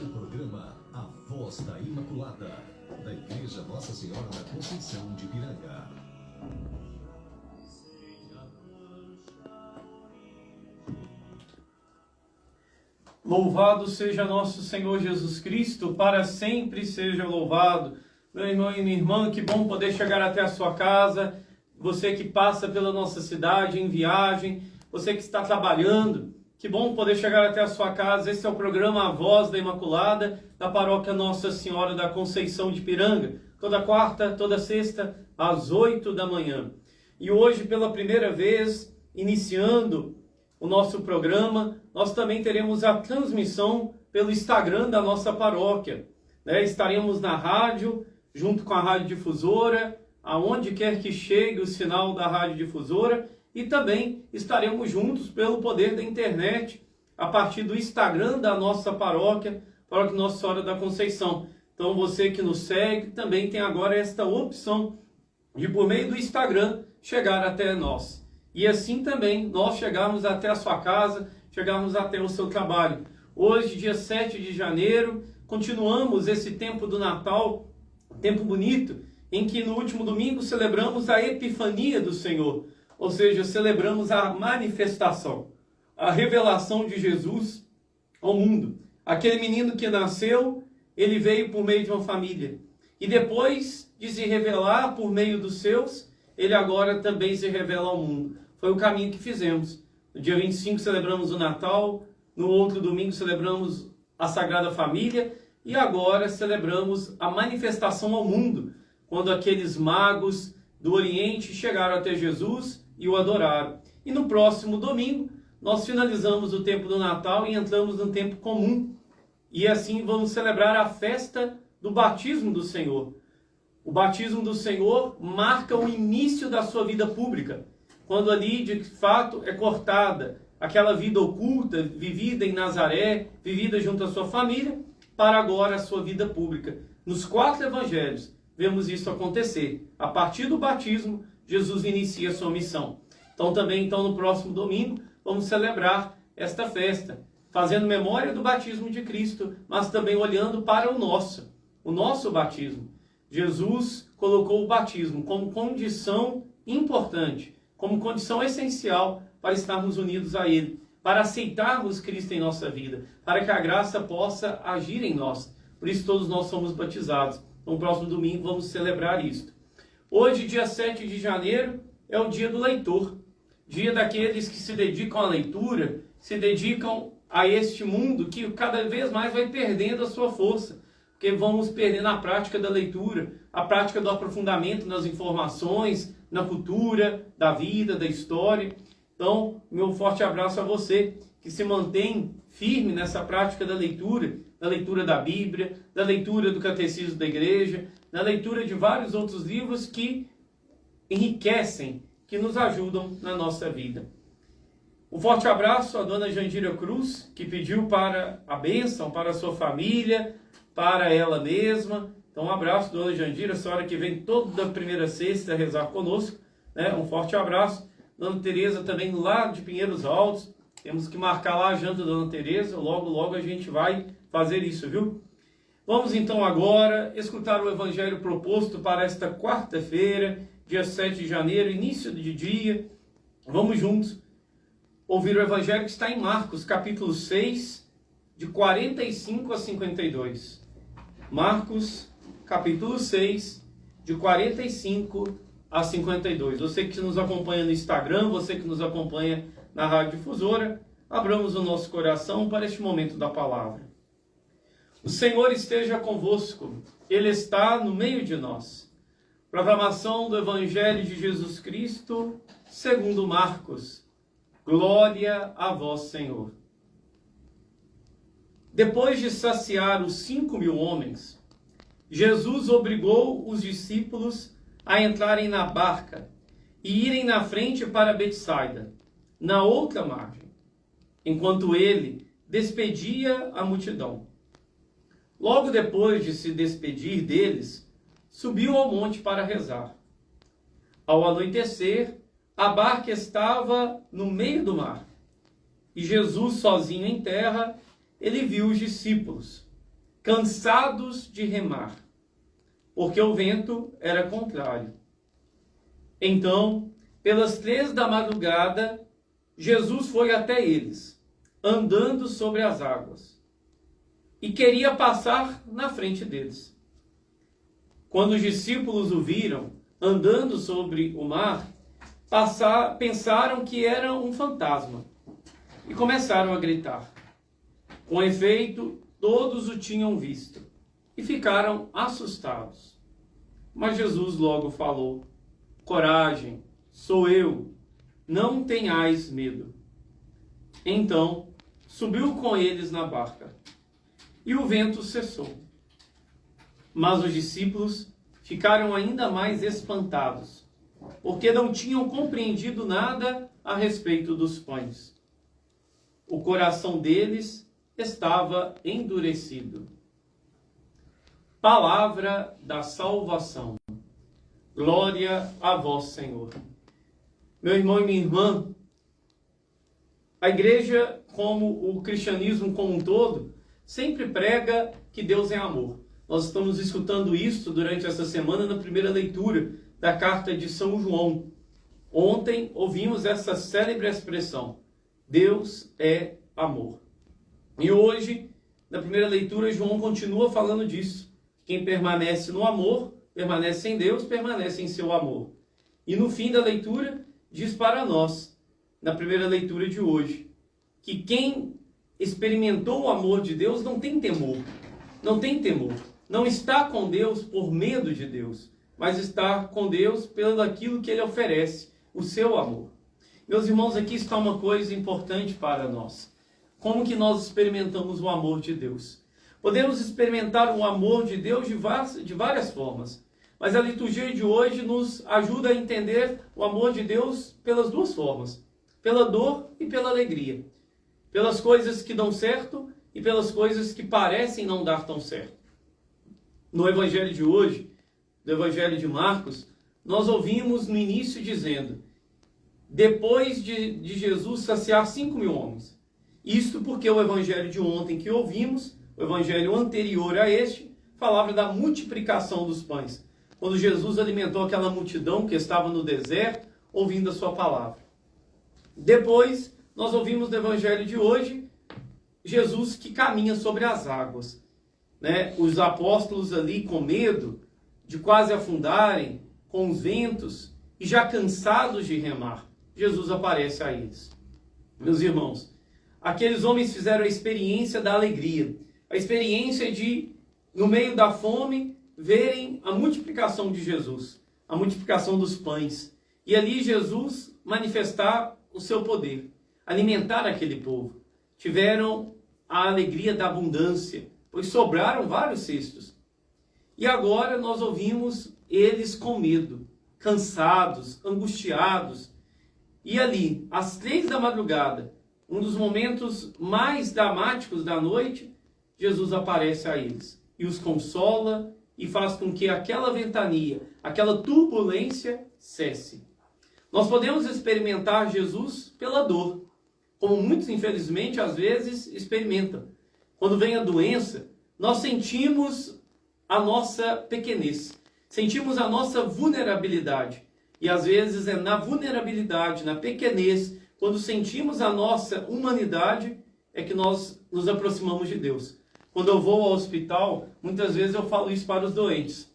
O programa A Voz da Imaculada, da Igreja Nossa Senhora da Conceição de Ipiranga. Louvado seja nosso Senhor Jesus Cristo, para sempre seja louvado. Meu irmão e minha irmã, que bom poder chegar até a sua casa. Você que passa pela nossa cidade em viagem, você que está trabalhando, que bom poder chegar até a sua casa. Esse é o programa A Voz da Imaculada, da paróquia Nossa Senhora da Conceição de Ipiranga, toda quarta, toda sexta, às 8 da manhã. E hoje, pela primeira vez, iniciando o nosso programa, nós também teremos a transmissão pelo Instagram da nossa paróquia. Estaremos na rádio, junto com a Rádio Difusora, aonde quer que chegue o sinal da Rádio Difusora, e também estaremos juntos pelo poder da internet, a partir do Instagram da nossa paróquia, Paróquia Nossa Senhora da Conceição. Então você que nos segue também tem agora esta opção de, por meio do Instagram, chegar até nós. E assim também nós chegarmos até a sua casa, chegarmos até o seu trabalho. Hoje, dia 7 de janeiro, continuamos esse tempo do Natal, tempo bonito, em que no último domingo celebramos a Epifania do Senhor. Ou seja, celebramos a manifestação, a revelação de Jesus ao mundo. Aquele menino que nasceu, ele veio por meio de uma família. E depois de se revelar por meio dos seus, ele agora também se revela ao mundo. Foi o caminho que fizemos. No dia 25 celebramos o Natal, no outro domingo celebramos a Sagrada Família e agora celebramos a manifestação ao mundo, quando aqueles magos do Oriente chegaram até Jesus e o adoraram. E no próximo domingo nós finalizamos o tempo do Natal e entramos no tempo comum. E assim vamos celebrar a festa do batismo do Senhor. O batismo do Senhor marca o início da sua vida pública, quando ali de fato é cortada aquela vida oculta, vivida em Nazaré, vivida junto à sua família, para agora a sua vida pública. Nos 4 evangelhos vemos isso acontecer. A partir do batismo, Jesus inicia a sua missão. Então também no próximo domingo vamos celebrar esta festa, fazendo memória do batismo de Cristo, mas também olhando para o nosso batismo. Jesus colocou o batismo como condição importante, como condição essencial para estarmos unidos a Ele, para aceitarmos Cristo em nossa vida, para que a graça possa agir em nós. Por isso todos nós somos batizados. No próximo domingo vamos celebrar isto. Hoje, dia 7 de janeiro, é o dia do leitor, dia daqueles que se dedicam à leitura, se dedicam a este mundo que cada vez mais vai perdendo a sua força, porque vamos perdendo a prática da leitura, a prática do aprofundamento nas informações, na cultura, da vida, da história. Então, meu forte abraço a você que se mantém firme nessa prática da leitura da Bíblia, da leitura do Catecismo da Igreja, da leitura de vários outros livros que enriquecem, que nos ajudam na nossa vida. Um forte abraço à dona Jandira Cruz, que pediu para a bênção para a sua família, para ela mesma. Então, um abraço, dona Jandira, a senhora que vem toda primeira sexta rezar conosco. Um forte abraço. Dona Tereza também lá de Pinheiros Altos. Temos que marcar lá a janta da dona Tereza. Logo, logo a gente vai fazer isso, viu? Vamos então agora escutar o evangelho proposto para esta quarta-feira, dia 7 de janeiro, início de dia. Vamos juntos ouvir o evangelho que está em Marcos, capítulo 6, de 45 a 52. Marcos, capítulo 6, de 45 a 52. Você que nos acompanha no Instagram, você que nos acompanha na Rádio Difusora, abramos o nosso coração para este momento da palavra. O Senhor esteja convosco, Ele está no meio de nós. Proclamação do Evangelho de Jesus Cristo, segundo Marcos. Glória a vós, Senhor. Depois de saciar os 5.000 homens, Jesus obrigou os discípulos a entrarem na barca e irem na frente para Betsaida, na outra margem, enquanto ele despedia a multidão. Logo depois de se despedir deles, subiu ao monte para rezar. Ao anoitecer, a barca estava no meio do mar, e Jesus, sozinho em terra, ele viu os discípulos cansados de remar, porque o vento era contrário. Então, pelas 3 da madrugada, Jesus foi até eles, andando sobre as águas, e queria passar na frente deles. Quando os discípulos o viram andando sobre o mar, pensaram que era um fantasma e começaram a gritar. Com efeito, todos o tinham visto e ficaram assustados. Mas Jesus logo falou: coragem, sou eu, não tenhais medo. Então subiu com eles na barca e o vento cessou. Mas os discípulos ficaram ainda mais espantados, porque não tinham compreendido nada a respeito dos pães. O coração deles estava endurecido. Palavra da salvação. Glória a vós, Senhor. Meu irmão e minha irmã, a igreja, como o cristianismo como um todo, sempre prega que Deus é amor. Nós estamos escutando isso durante essa semana na primeira leitura da carta de São João. Ontem ouvimos essa célebre expressão: Deus é amor. E hoje, na primeira leitura, João continua falando disso. Quem permanece no amor, permanece em Deus, permanece em seu amor. E no fim da leitura, diz para nós, na primeira leitura de hoje, que quem experimentou o amor de Deus não tem temor. Não tem temor. Não está com Deus por medo de Deus, mas está com Deus pelo aquilo que Ele oferece, o seu amor. Meus irmãos, aqui está uma coisa importante para nós. Como que nós experimentamos o amor de Deus? Podemos experimentar o amor de Deus de várias formas, mas a liturgia de hoje nos ajuda a entender o amor de Deus pelas duas formas: pela dor e pela alegria, pelas coisas que dão certo e pelas coisas que parecem não dar tão certo. No evangelho de hoje, do evangelho de Marcos, nós ouvimos no início dizendo: depois de Jesus saciar 5.000 homens. Isto porque o evangelho de ontem que ouvimos, o evangelho anterior a este, falava da multiplicação dos pães, quando Jesus alimentou aquela multidão que estava no deserto, ouvindo a sua palavra. Depois, nós ouvimos no evangelho de hoje, Jesus que caminha sobre as águas. Os apóstolos ali com medo de quase afundarem, com os ventos, e já cansados de remar, Jesus aparece a eles. Meus irmãos, aqueles homens fizeram a experiência da alegria, a experiência de, no meio da fome, verem a multiplicação de Jesus, a multiplicação dos pães, e ali Jesus manifestar o seu poder, alimentar aquele povo. Tiveram a alegria da abundância, pois sobraram vários cestos. E agora nós ouvimos eles com medo, cansados, angustiados. E ali, às 3 da madrugada, um dos momentos mais dramáticos da noite, Jesus aparece a eles e os consola e faz com que aquela ventania, aquela turbulência cesse. Nós podemos experimentar Jesus pela dor, como muitos, infelizmente, às vezes experimentam. Quando vem a doença, nós sentimos a nossa pequenez, sentimos a nossa vulnerabilidade. E às vezes é na vulnerabilidade, na pequenez, quando sentimos a nossa humanidade, é que nós nos aproximamos de Deus. Quando eu vou ao hospital, muitas vezes eu falo isso para os doentes.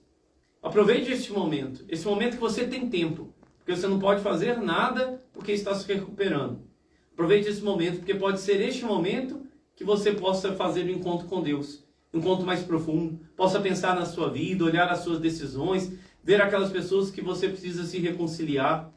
Aproveite esse momento que você tem tempo, porque você não pode fazer nada porque está se recuperando. Aproveite esse momento, porque pode ser este momento que você possa fazer um encontro com Deus, um encontro mais profundo, possa pensar na sua vida, olhar as suas decisões, ver aquelas pessoas que você precisa se reconciliar.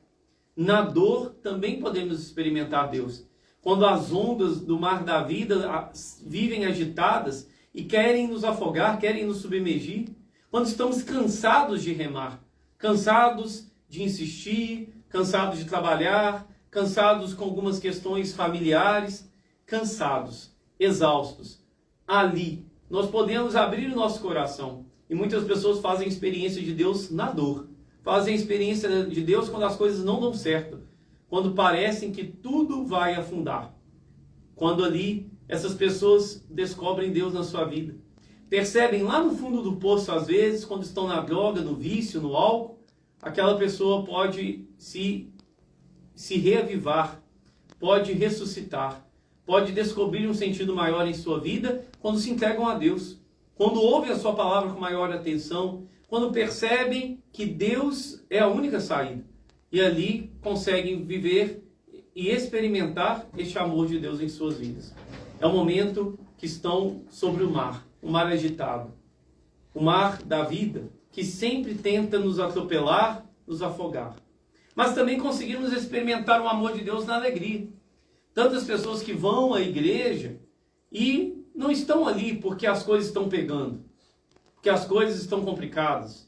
Na dor também podemos experimentar Deus. Quando as ondas do mar da vida vivem agitadas e querem nos afogar, querem nos submergir. Quando estamos cansados de remar, cansados de insistir, cansados de trabalhar, cansados com algumas questões familiares, cansados, exaustos. Ali, nós podemos abrir o nosso coração. E muitas pessoas fazem experiência de Deus na dor. Fazem experiência de Deus quando as coisas não dão certo. Quando parecem que tudo vai afundar. Quando ali essas pessoas descobrem Deus na sua vida. percebem lá no fundo do poço, às vezes, quando estão na droga, no vício, no álcool, aquela pessoa pode se reavivar, pode ressuscitar, pode descobrir um sentido maior em sua vida quando se entregam a Deus, quando ouvem a sua palavra com maior atenção, quando percebem que Deus é a única saída. E ali conseguem viver e experimentar este amor de Deus em suas vidas. É o momento que estão sobre o mar agitado, o mar da vida, que sempre tenta nos atropelar, nos afogar. Mas também conseguimos experimentar o amor de Deus na alegria. Tantas pessoas que vão à igreja e não estão ali porque as coisas estão pegando, porque as coisas estão complicadas,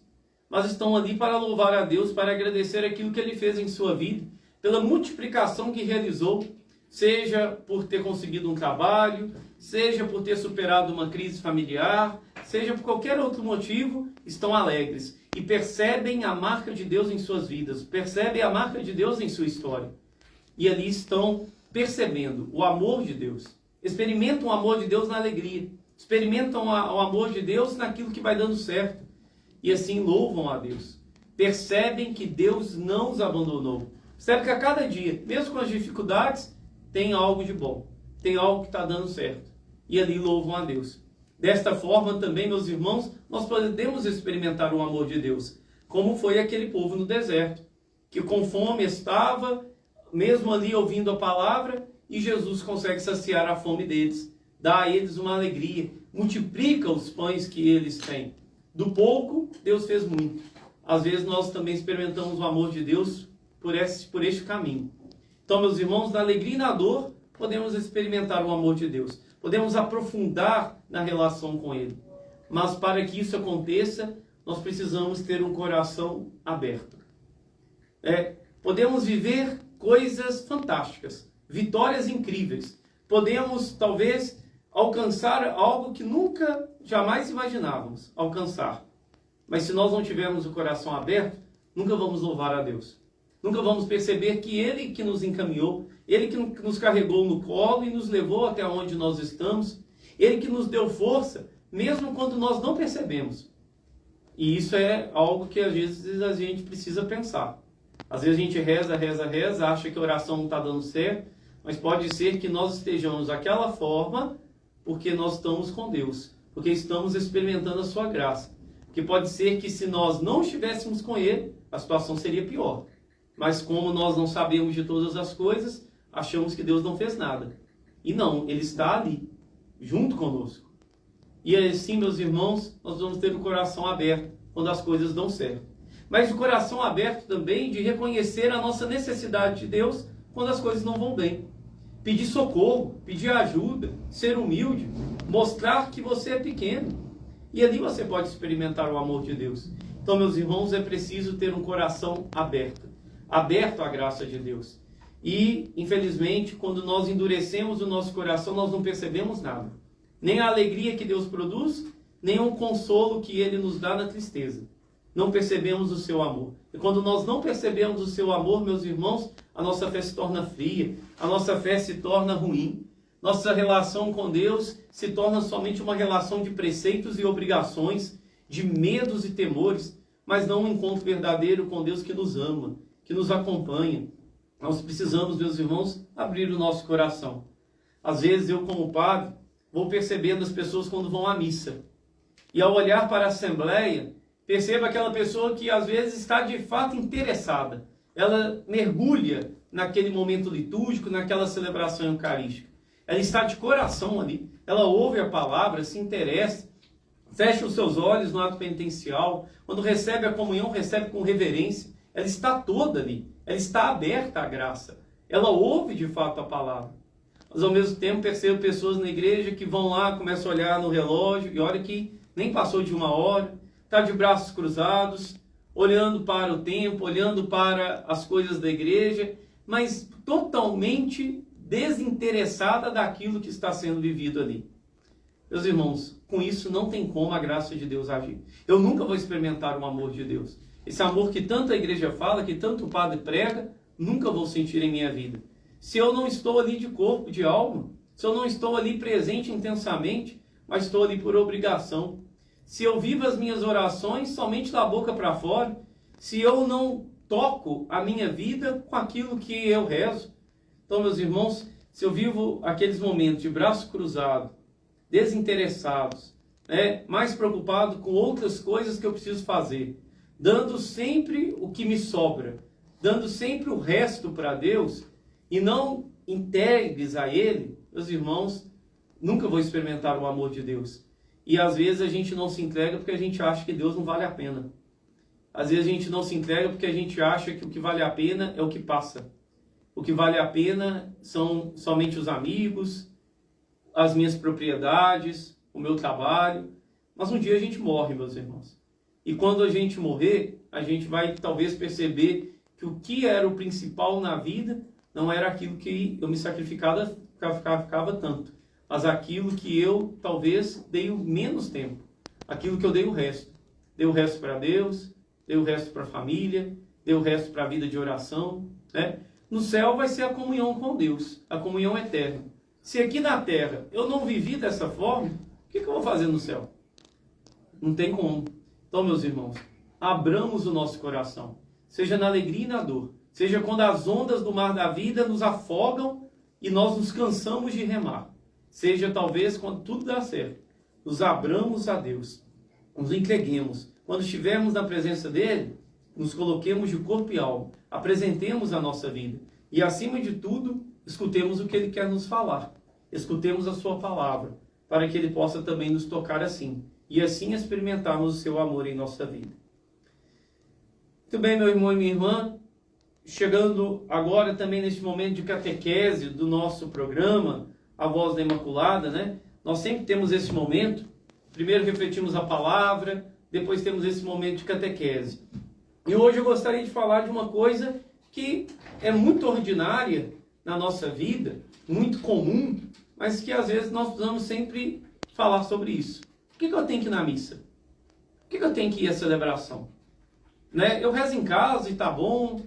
mas estão ali para louvar a Deus, para agradecer aquilo que Ele fez em sua vida, pela multiplicação que realizou, seja por ter conseguido um trabalho, seja por ter superado uma crise familiar, seja por qualquer outro motivo, estão alegres e percebem a marca de Deus em suas vidas, percebem a marca de Deus em sua história. E ali estão percebendo o amor de Deus, experimentam o amor de Deus na alegria, experimentam o amor de Deus naquilo que vai dando certo. E assim louvam a Deus. Percebem que Deus não os abandonou. Percebe que a cada dia, mesmo com as dificuldades, tem algo de bom. Tem algo que está dando certo. E ali louvam a Deus. Desta forma também, meus irmãos, nós podemos experimentar o amor de Deus. Como foi aquele povo no deserto, que com fome estava, mesmo ali ouvindo a palavra, e Jesus consegue saciar a fome deles. Dá a eles uma alegria. Multiplica os pães que eles têm. Do pouco, Deus fez muito. Às vezes nós também experimentamos o amor de Deus por este caminho. Então, meus irmãos, na alegria e na dor, podemos experimentar o amor de Deus. Podemos aprofundar na relação com Ele. Mas para que isso aconteça, nós precisamos ter um coração aberto. Podemos viver coisas fantásticas, vitórias incríveis. Podemos, talvez, alcançar algo que nunca, jamais imaginávamos alcançar. Mas se nós não tivermos o coração aberto, nunca vamos louvar a Deus. Nunca vamos perceber que Ele que nos encaminhou, Ele que nos carregou no colo e nos levou até onde nós estamos, Ele que nos deu força, mesmo quando nós não percebemos. E isso é algo que às vezes a gente precisa pensar. Às vezes a gente reza, acha que a oração não está dando certo, mas pode ser que nós estejamos daquela forma porque nós estamos com Deus, porque estamos experimentando a sua graça. Porque pode ser que se nós não estivéssemos com Ele, a situação seria pior. Mas como nós não sabemos de todas as coisas, achamos que Deus não fez nada. E não, Ele está ali, junto conosco. E assim, meus irmãos, nós vamos ter o coração aberto quando as coisas dão certo. Mas o coração aberto também de reconhecer a nossa necessidade de Deus quando as coisas não vão bem. Pedir socorro, pedir ajuda, ser humilde, mostrar que você é pequeno. E ali você pode experimentar o amor de Deus. Então, meus irmãos, é preciso ter um coração aberto à graça de Deus. E, infelizmente, quando nós endurecemos o nosso coração, nós não percebemos nada. Nem a alegria que Deus produz, nem o consolo que Ele nos dá na tristeza. Não percebemos o seu amor. E quando nós não percebemos o seu amor, meus irmãos, a nossa fé se torna fria, a nossa fé se torna ruim. Nossa relação com Deus se torna somente uma relação de preceitos e obrigações, de medos e temores, mas não um encontro verdadeiro com Deus que nos ama, que nos acompanha. Nós precisamos, meus irmãos, abrir o nosso coração. Às vezes eu, como padre, vou percebendo as pessoas quando vão à missa. E ao olhar para a assembleia, percebo aquela pessoa que às vezes está de fato interessada. Ela mergulha naquele momento litúrgico, naquela celebração eucarística. Ela está de coração ali. Ela ouve a palavra, se interessa, fecha os seus olhos no ato penitencial. Quando recebe a comunhão, recebe com reverência. Ela está toda ali. Ela está aberta à graça. Ela ouve de fato a palavra. Mas ao mesmo tempo percebo pessoas na igreja que vão lá, começam a olhar no relógio e olha que nem passou de 1 hora. Está de braços cruzados, olhando para o tempo, olhando para as coisas da igreja, mas totalmente desinteressada daquilo que está sendo vivido ali. Meus irmãos, com isso não tem como a graça de Deus agir. Eu nunca vou experimentar o amor de Deus. Esse amor que tanto a igreja fala, que tanto o padre prega, nunca vou sentir em minha vida. Se eu não estou ali de corpo, de alma, se eu não estou ali presente intensamente, mas estou ali por obrigação. Se eu vivo as minhas orações somente da boca para fora, se eu não toco a minha vida com aquilo que eu rezo. Então, meus irmãos, se eu vivo aqueles momentos de braço cruzado, desinteressados, mais preocupado com outras coisas que eu preciso fazer, dando sempre o que me sobra, dando sempre o resto para Deus e não entregues a Ele, meus irmãos, nunca vou experimentar o amor de Deus. E às vezes a gente não se entrega porque a gente acha que Deus não vale a pena. Às vezes a gente não se entrega porque a gente acha que o que vale a pena é o que passa. O que vale a pena são somente os amigos, as minhas propriedades, o meu trabalho. Mas um dia a gente morre, meus irmãos. E quando a gente morrer, a gente vai talvez perceber que o que era o principal na vida não era aquilo que eu me sacrificava tanto, mas aquilo que eu talvez dei o menos tempo, aquilo que eu dei o resto. Dei o resto para Deus, dei o resto para a família, dei o resto para a vida de oração. No céu vai ser a comunhão com Deus, a comunhão eterna. Se aqui na terra eu não vivi dessa forma, o que eu vou fazer no céu? Não tem como. Então, meus irmãos, abramos o nosso coração, seja na alegria e na dor, seja quando as ondas do mar da vida nos afogam e nós nos cansamos de remar, seja talvez quando tudo dá certo, nos abramos a Deus, nos entreguemos. Quando estivermos na presença dEle, nos coloquemos de corpo e alma, apresentemos a nossa vida e, acima de tudo, escutemos o que Ele quer nos falar, escutemos a Sua palavra, para que Ele possa também nos tocar assim, e assim experimentarmos o Seu amor em nossa vida. Muito bem, meu irmão e minha irmã, chegando agora também neste momento de catequese do nosso programa, A Voz da Imaculada, Nós sempre temos esse momento, primeiro refletimos a palavra, depois temos esse momento de catequese. E hoje eu gostaria de falar de uma coisa que é muito ordinária na nossa vida, muito comum, mas que às vezes nós precisamos sempre falar sobre isso. Por que eu tenho que ir na missa? Por que eu tenho que ir à celebração? Eu rezo em casa e tá bom,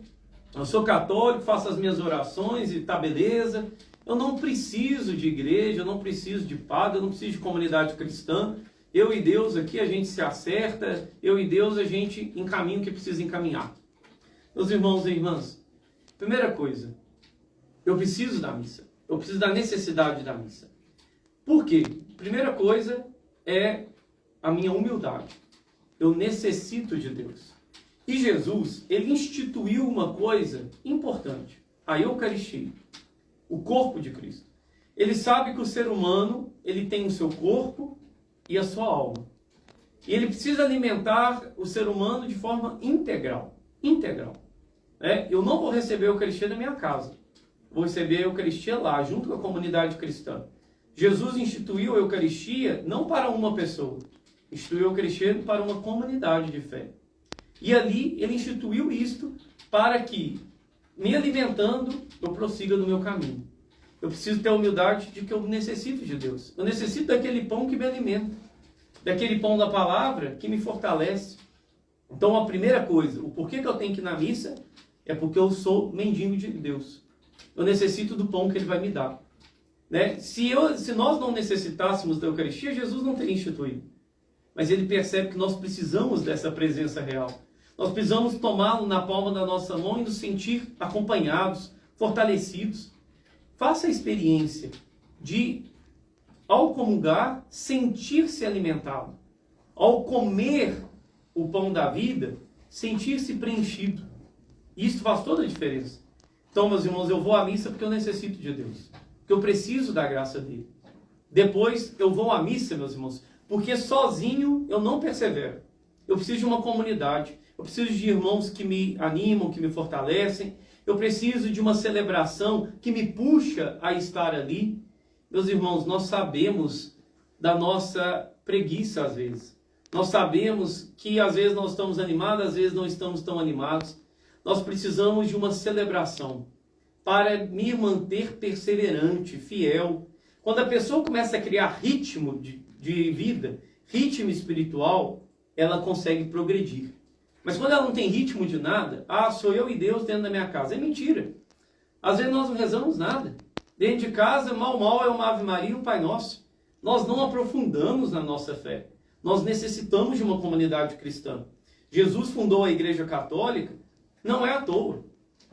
eu sou católico, faço as minhas orações e tá beleza. Eu não preciso de igreja, eu não preciso de padre, eu não preciso de comunidade cristã. Eu e Deus aqui, a gente se acerta, eu e Deus, a gente encaminha o que precisa encaminhar. Meus irmãos e irmãs, primeira coisa, eu preciso da missa. Eu preciso da necessidade da missa. Por quê? Primeira coisa é a minha humildade. Eu necessito de Deus. E Jesus, Ele instituiu uma coisa importante. A Eucaristia. O corpo de Cristo. Ele sabe que o ser humano, ele tem o seu corpo e a sua alma. E ele precisa alimentar o ser humano de forma integral. Integral. Eu não vou receber a Eucaristia na minha casa. Vou receber a Eucaristia lá, junto com a comunidade cristã. Jesus instituiu a Eucaristia não para uma pessoa. Instituiu a Eucaristia para uma comunidade de fé. E ali ele instituiu isto para que, me alimentando, eu prossiga no meu caminho. Eu preciso ter a humildade de que eu necessito de Deus. Eu necessito daquele pão que me alimenta. Daquele pão da palavra que me fortalece. Então a primeira coisa, o porquê que eu tenho que ir na missa, é porque eu sou mendigo de Deus. Eu necessito do pão que Ele vai me dar. Se nós não necessitássemos da Eucaristia, Jesus não teria instituído. Mas Ele percebe que nós precisamos dessa presença real. Nós precisamos tomá-lo na palma da nossa mão e nos sentir acompanhados, fortalecidos. Faça a experiência de, ao comungar, sentir-se alimentado. Ao comer o pão da vida, sentir-se preenchido. Isso faz toda a diferença. Então, meus irmãos, eu vou à missa porque eu necessito de Deus. Porque eu preciso da graça dele. Depois, eu vou à missa, meus irmãos, porque sozinho eu não persevero. Eu preciso de uma comunidade. Eu preciso de irmãos que me animam, que me fortalecem. Eu preciso de uma celebração que me puxa a estar ali. Meus irmãos, nós sabemos da nossa preguiça às vezes. Nós sabemos que às vezes nós estamos animados, às vezes não estamos tão animados. Nós precisamos de uma celebração para me manter perseverante, fiel. Quando a pessoa começa a criar ritmo de vida, ritmo espiritual, ela consegue progredir. Mas quando ela não tem ritmo de nada, sou eu e Deus dentro da minha casa. É mentira. Às vezes nós não rezamos nada. Dentro de casa, mal é uma Ave Maria e um Pai Nosso. nós não aprofundamos na nossa fé. Nós necessitamos de uma comunidade cristã. Jesus fundou a Igreja Católica, não é à toa.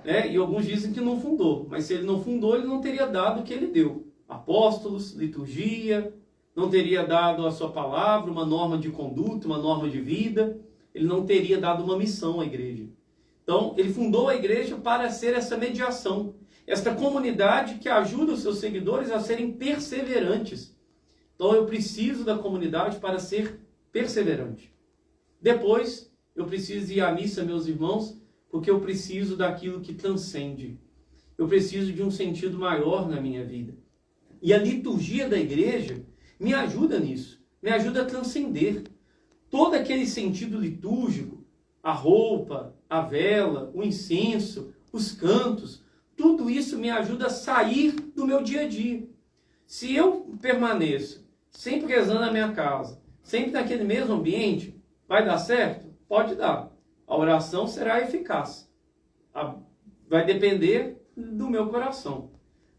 E alguns dizem que não fundou, mas se ele não fundou, ele não teria dado o que ele deu. Apóstolos, liturgia, não teria dado a sua palavra, uma norma de conduta, uma norma de vida, ele não teria dado uma missão à igreja. Então, ele fundou a igreja para ser essa mediação, esta comunidade que ajuda os seus seguidores a serem perseverantes. Então, eu preciso da comunidade para ser perseverante. Depois, eu preciso ir à missa, meus irmãos, porque eu preciso daquilo que transcende. Eu preciso de um sentido maior na minha vida. E a liturgia da igreja me ajuda nisso, me ajuda a transcender todo aquele sentido litúrgico, a roupa, a vela, o incenso, os cantos, tudo isso me ajuda a sair do meu dia a dia. Se eu permaneço sempre rezando na minha casa, sempre naquele mesmo ambiente, vai dar certo? Pode dar. A oração será eficaz. Vai depender do meu coração.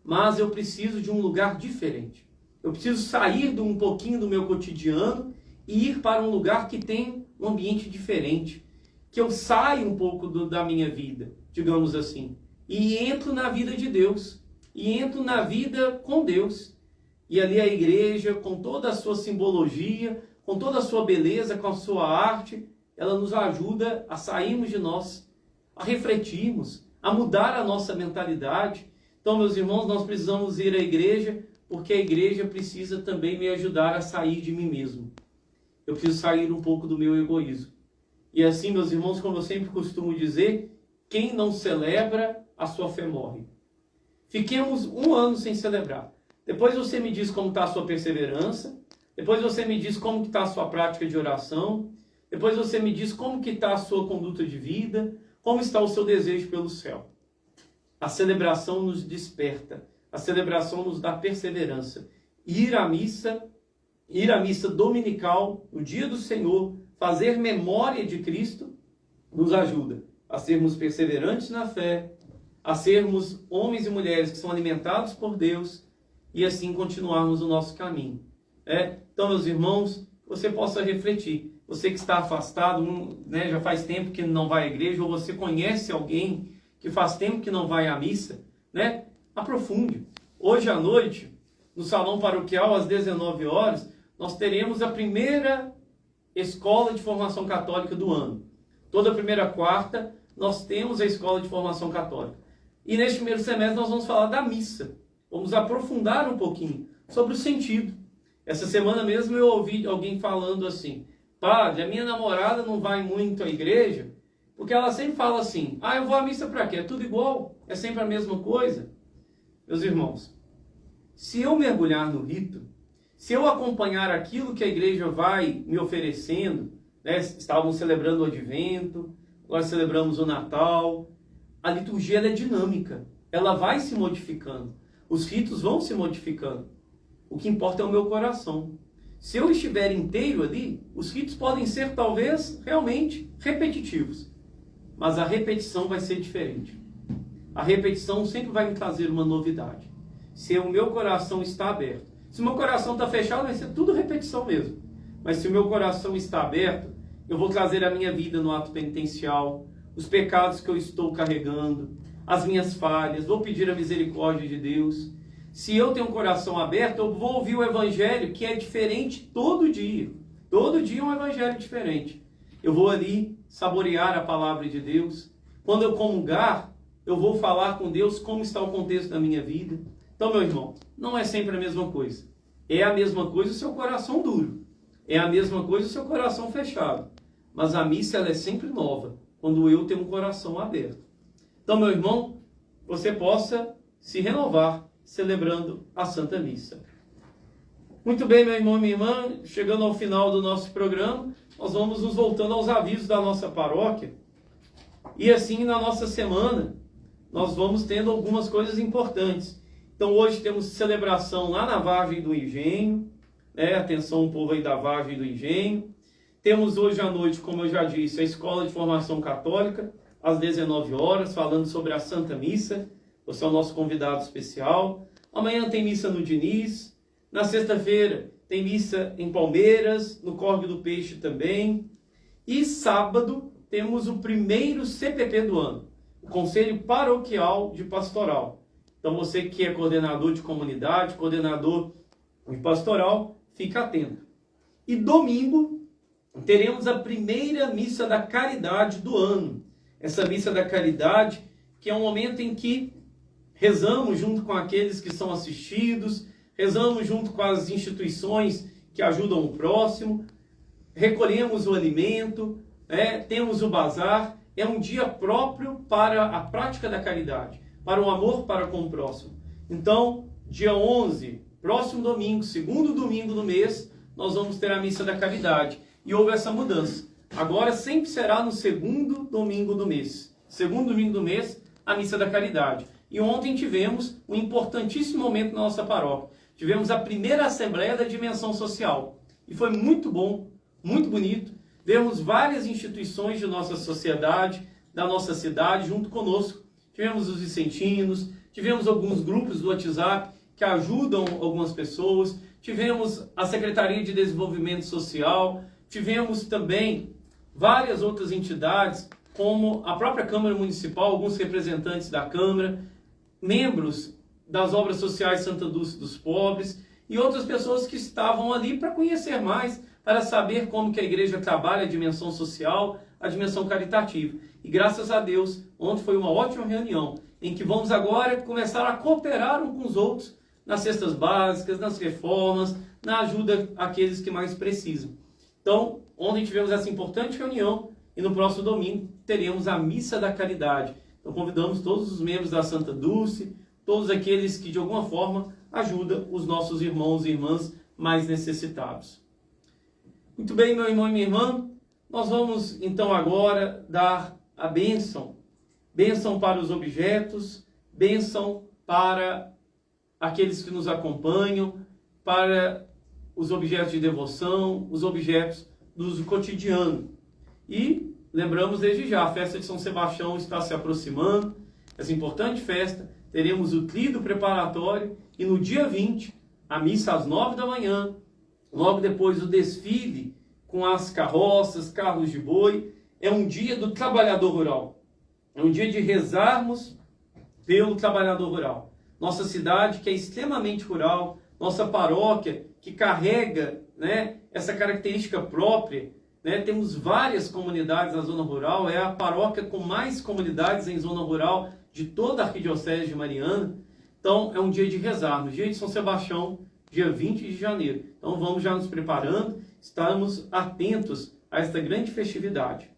Mas eu preciso de um lugar diferente. Eu preciso sair um pouquinho do meu cotidiano e ir para um lugar que tem um ambiente diferente. Que eu saia um pouco da minha vida, digamos assim. E entro na vida de Deus. E entro na vida com Deus. E ali a igreja, com toda a sua simbologia, com toda a sua beleza, com a sua arte, ela nos ajuda a sairmos de nós, a refletirmos, a mudar a nossa mentalidade. Então, meus irmãos, nós precisamos ir à igreja, porque a igreja precisa também me ajudar a sair de mim mesmo. Eu preciso sair um pouco do meu egoísmo. E assim, meus irmãos, como eu sempre costumo dizer, quem não celebra, a sua fé morre. Fiquemos 1 ano sem celebrar. Depois você me diz como está a sua perseverança. Depois você me diz como está a sua prática de oração. Depois você me diz como que está a sua conduta de vida. Como está o seu desejo pelo céu. A celebração nos desperta. A celebração nos dá perseverança. Ir à missa dominical, no dia do Senhor, fazer memória de Cristo, nos ajuda a sermos perseverantes na fé, a sermos homens e mulheres que são alimentados por Deus e assim continuarmos o nosso caminho. Então, meus irmãos, você possa refletir. Você que está afastado, já faz tempo que não vai à igreja, ou você conhece alguém que faz tempo que não vai à missa, aprofunde. Hoje à noite, no salão paroquial, às 19 horas, nós teremos a primeira escola de formação católica do ano. Toda primeira quarta, nós temos a escola de formação católica. E neste primeiro semestre nós vamos falar da missa. Vamos aprofundar um pouquinho sobre o sentido. Essa semana mesmo eu ouvi alguém falando assim: padre, a minha namorada não vai muito à igreja, porque ela sempre fala assim: eu vou à missa para quê? É tudo igual, é sempre a mesma coisa. Meus irmãos, se eu mergulhar no rito, se eu acompanhar aquilo que a igreja vai me oferecendo, estávamos celebrando o Advento, agora celebramos o Natal, a liturgia ela é dinâmica, ela vai se modificando, os ritos vão se modificando. O que importa é o meu coração. Se eu estiver inteiro ali, os ritos podem ser talvez realmente repetitivos, mas a repetição vai ser diferente. A repetição sempre vai me trazer uma novidade. Se o meu coração está aberto. Se o meu coração está fechado, vai ser tudo repetição mesmo. Mas se o meu coração está aberto, eu vou trazer a minha vida no ato penitencial, os pecados que eu estou carregando, as minhas falhas, vou pedir a misericórdia de Deus. Se eu tenho um coração aberto, eu vou ouvir o evangelho que é diferente todo dia. Todo dia é um evangelho diferente. Eu vou ali saborear a palavra de Deus. Quando eu comungar, eu vou falar com Deus como está o contexto da minha vida. Então, meu irmão, não é sempre a mesma coisa. É a mesma coisa o seu coração duro. É a mesma coisa o seu coração fechado. Mas a missa ela é sempre nova, quando eu tenho um coração aberto. Então, meu irmão, você possa se renovar celebrando a Santa Missa. Muito bem, meu irmão e minha irmã, chegando ao final do nosso programa, nós vamos nos voltando aos avisos da nossa paróquia. E assim, na nossa semana, nós vamos tendo algumas coisas importantes. Então, hoje temos celebração lá na Vargem do Engenho, atenção, povo aí da Vargem do Engenho. Temos hoje à noite, como eu já disse, a Escola de Formação Católica, às 19 horas, falando sobre a Santa Missa. Você é o nosso convidado especial. Amanhã tem missa no Diniz. Na sexta-feira tem missa em Palmeiras, no Córrego do Peixe também. E sábado temos o primeiro CPP do ano, o Conselho Paroquial de Pastoral. Então você que é coordenador de comunidade, coordenador de pastoral, fica atento. E domingo teremos a primeira missa da caridade do ano. Essa missa da caridade, que é um momento em que rezamos junto com aqueles que são assistidos, rezamos junto com as instituições que ajudam o próximo, recolhemos o alimento, temos o bazar. É um dia próprio para a prática da caridade, para o amor para com o próximo. Então, dia 11, próximo domingo, segundo domingo do mês, nós vamos ter a missa da caridade. E houve essa mudança. Agora sempre será no segundo domingo do mês. Segundo domingo do mês, a missa da caridade. E ontem tivemos um importantíssimo momento na nossa paróquia. Tivemos a primeira assembleia da dimensão social. E foi muito bom, muito bonito. Vemos várias instituições de nossa sociedade, da nossa cidade, junto conosco. Tivemos os vicentinos, tivemos alguns grupos do WhatsApp que ajudam algumas pessoas, tivemos a Secretaria de Desenvolvimento Social, tivemos também várias outras entidades, como a própria Câmara Municipal, alguns representantes da Câmara, membros das obras sociais Santa Dulce dos Pobres e outras pessoas que estavam ali para conhecer mais, para saber como que a igreja trabalha a dimensão social, a dimensão caritativa. E graças a Deus, ontem foi uma ótima reunião, em que vamos agora começar a cooperar uns com os outros nas cestas básicas, nas reformas, na ajuda àqueles que mais precisam. Então, ontem tivemos essa importante reunião e no próximo domingo teremos a Missa da Caridade. Então, convidamos todos os membros da Santa Dulce, todos aqueles que de alguma forma ajudam os nossos irmãos e irmãs mais necessitados. Muito bem, meu irmão e minha irmã, nós vamos então agora dar a bênção. Bênção para os objetos, bênção para aqueles que nos acompanham, para os objetos de devoção, os objetos do uso cotidiano. E lembramos desde já, a festa de São Sebastião está se aproximando, essa importante festa, teremos o tríduo preparatório e no dia 20, a missa às 9 da manhã, logo depois o desfile com as carroças, carros de boi. É um dia do trabalhador rural, é um dia de rezarmos pelo trabalhador rural. Nossa cidade, que é extremamente rural, nossa paróquia, que carrega, essa característica própria, temos várias comunidades na zona rural, é a paróquia com mais comunidades em zona rural de toda a Arquidiocese de Mariana. Então, é um dia de rezar, no dia de São Sebastião, dia 20 de janeiro. Então, vamos já nos preparando, estamos atentos a esta grande festividade.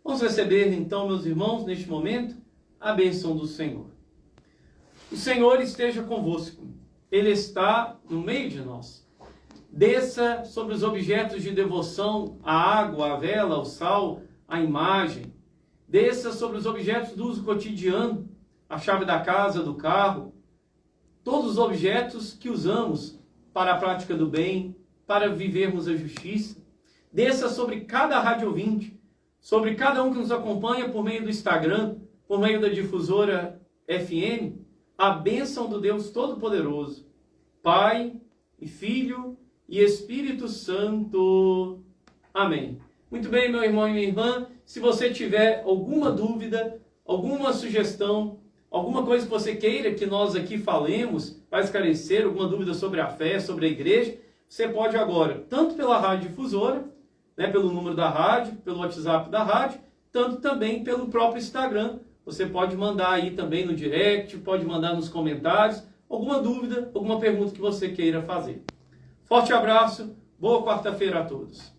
Vamos receber, então, meus irmãos, neste momento, a bênção do Senhor. O Senhor esteja convosco. Ele está no meio de nós. Desça sobre os objetos de devoção, a água, a vela, o sal, a imagem. Desça sobre os objetos do uso cotidiano, a chave da casa, do carro, todos os objetos que usamos para a prática do bem, para vivermos a justiça. Desça sobre cada rádio ouvinte, sobre cada um que nos acompanha por meio do Instagram, por meio da difusora FM, a bênção do Deus Todo-Poderoso, Pai e Filho e Espírito Santo. Amém. Muito bem, meu irmão e minha irmã, se você tiver alguma dúvida, alguma sugestão, alguma coisa que você queira que nós aqui falemos, para esclarecer alguma dúvida sobre a fé, sobre a igreja, você pode agora, tanto pela rádio difusora, pelo número da rádio, pelo WhatsApp da rádio, tanto também pelo próprio Instagram. Você pode mandar aí também no direct, pode mandar nos comentários, alguma dúvida, alguma pergunta que você queira fazer. Forte abraço, boa quarta-feira a todos.